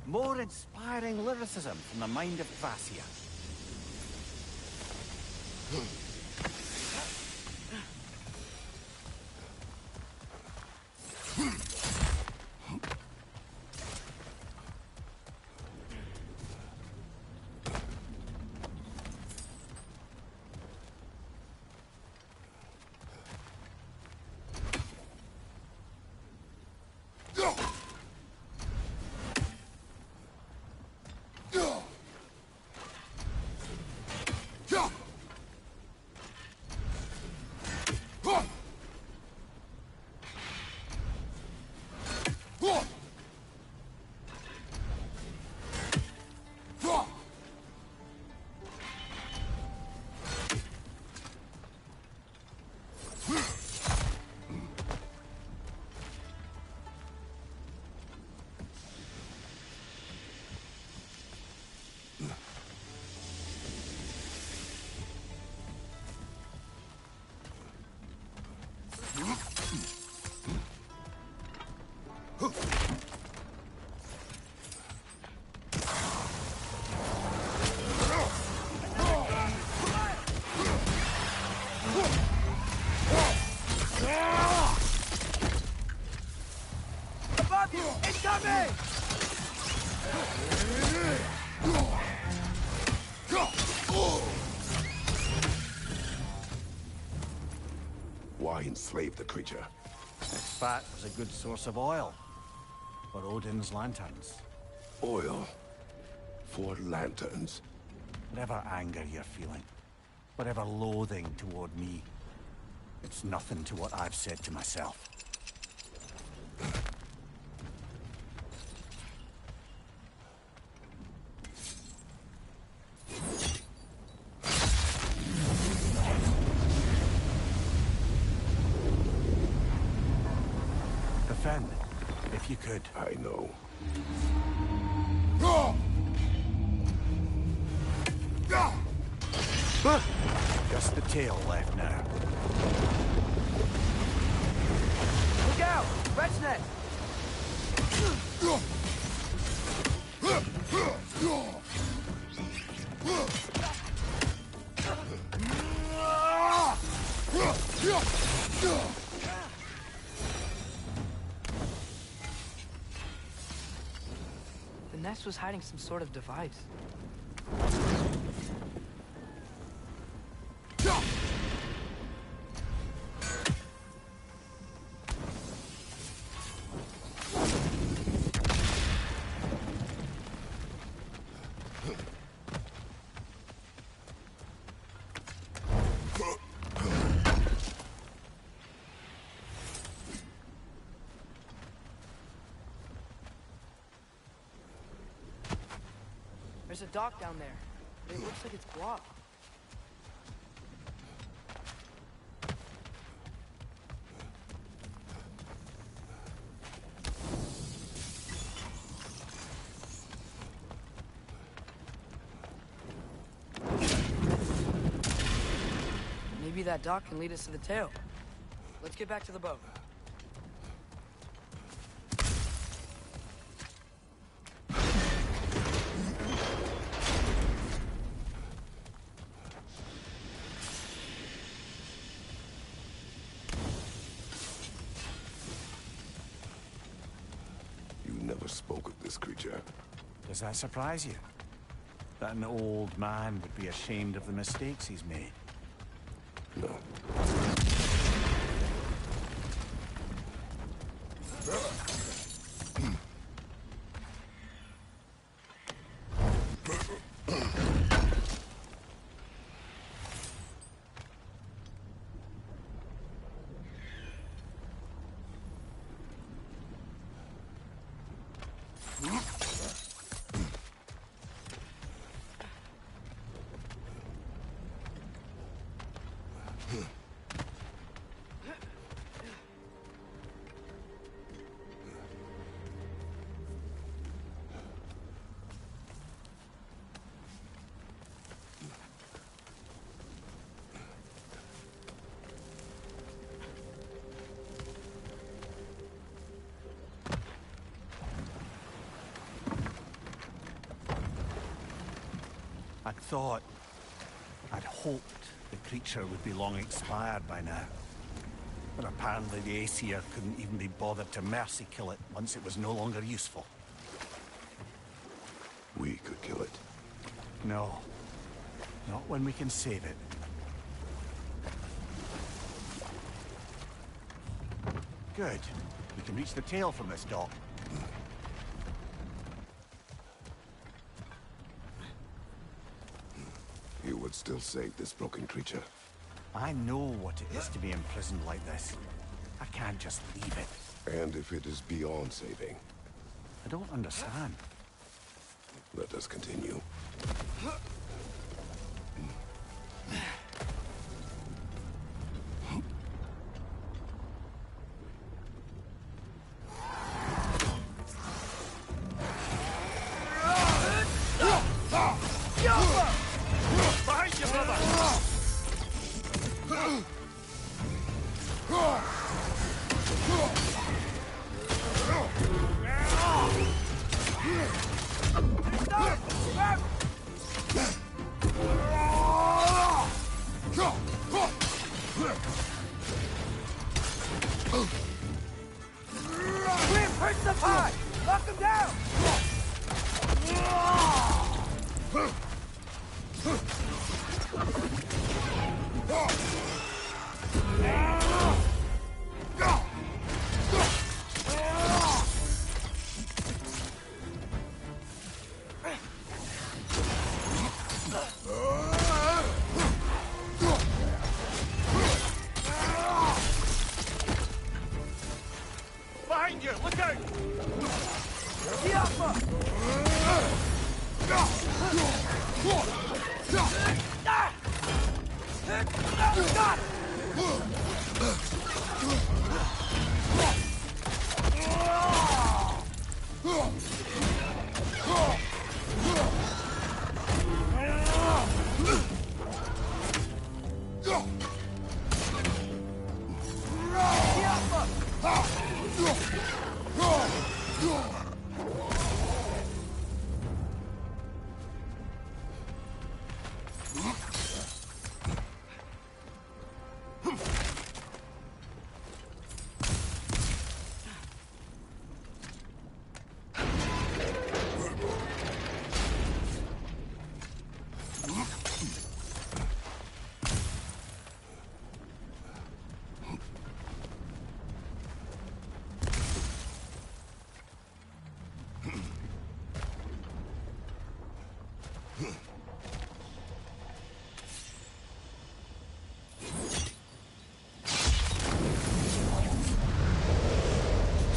More inspiring lyricism from the mind of Thracia. Why enslave the creature? Its fat was a good source of oil for Odin's lanterns. Oil for lanterns. Whatever anger you're feeling, whatever loathing toward me, it's nothing to what I've said to myself. Defend, if you could. I know. Just the tail left now. Look out! Wretch net! The nest was hiding some sort of device. There's a dock down there. It looks like it's blocked. Maybe that dock can lead us to the tail. Let's get back to the boat. Spoke of this creature. Does that surprise you? That an old man would be ashamed of the mistakes he's made? No. thought. I'd hoped the creature would be long expired by now. But apparently the Aesir couldn't even be bothered to mercy kill it once it was no longer useful. We could kill it. No. Not when we can save it. Good. We can reach the tail from this dock. You would still save this broken creature. I know what it is to be imprisoned like this. I can't just leave it. And if it is beyond saving, I don't understand. let us continue. Behind you, brother! We've hurt the pie! Knock him down! Behind you! Look out!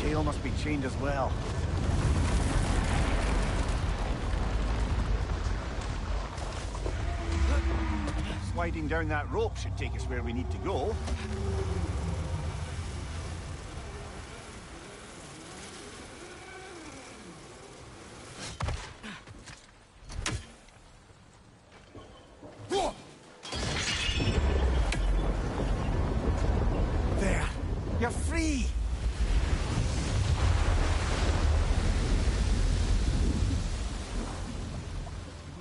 Tail must be chained as well. Sliding down that rope should take us where we need to go. There! You're free!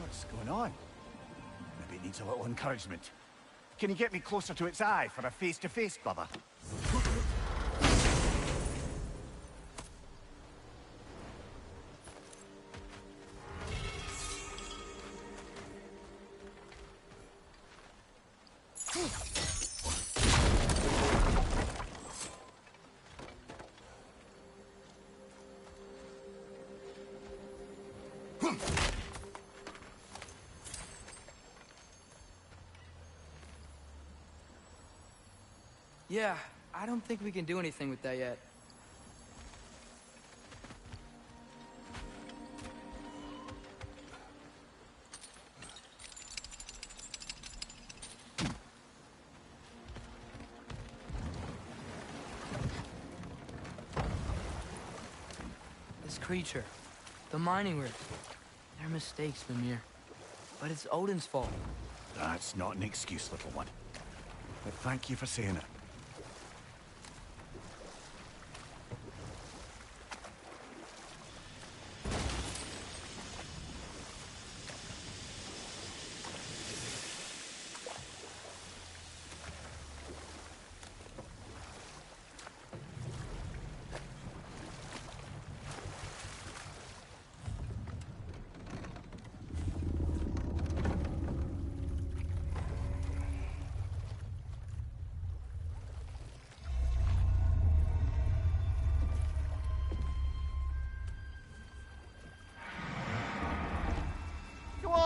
What's going on? Maybe it needs a little encouragement. Can you get me closer to its eye for a face-to-face, brother? Yeah, I don't think we can do anything with that yet. This creature, the mining rig, they're mistakes, Mimir. But it's Odin's fault. That's not an excuse, little one. But thank you for saying it.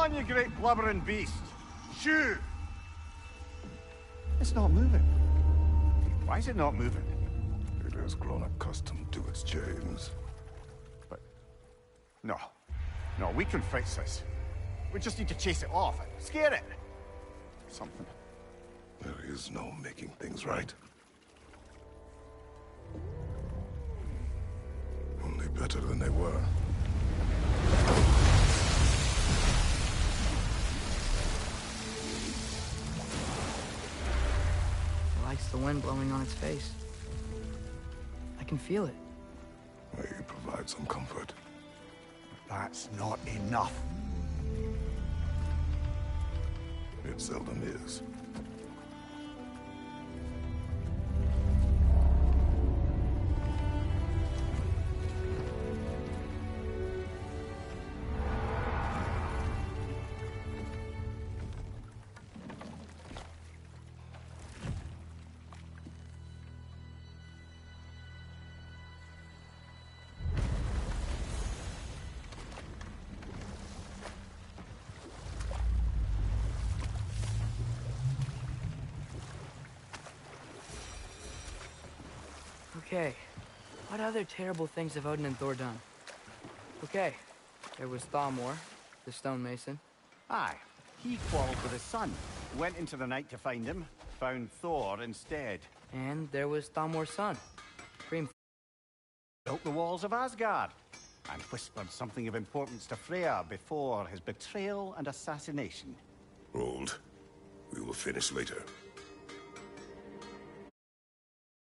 on, you great blubbering beast! Shoo! It's not moving. Why is it not moving? It has grown accustomed to its chains. But... No. No, we can fix this. We just need to chase it off. Scare it. Something. There is no making things right. Only better than they were. It likes the wind blowing on its face. I can feel it. May provide some comfort. That's not enough. It seldom is. Okay, what other terrible things have Odin and Thor done? Okay, there was Thalmor, the stonemason. Aye. He quarreled with his son. Went into the night to find him. Found Thor instead. And there was Thalmor's son, Cream. Built the walls of Asgard. And whispered something of importance to Freya before his betrayal and assassination. Hold. We will finish later.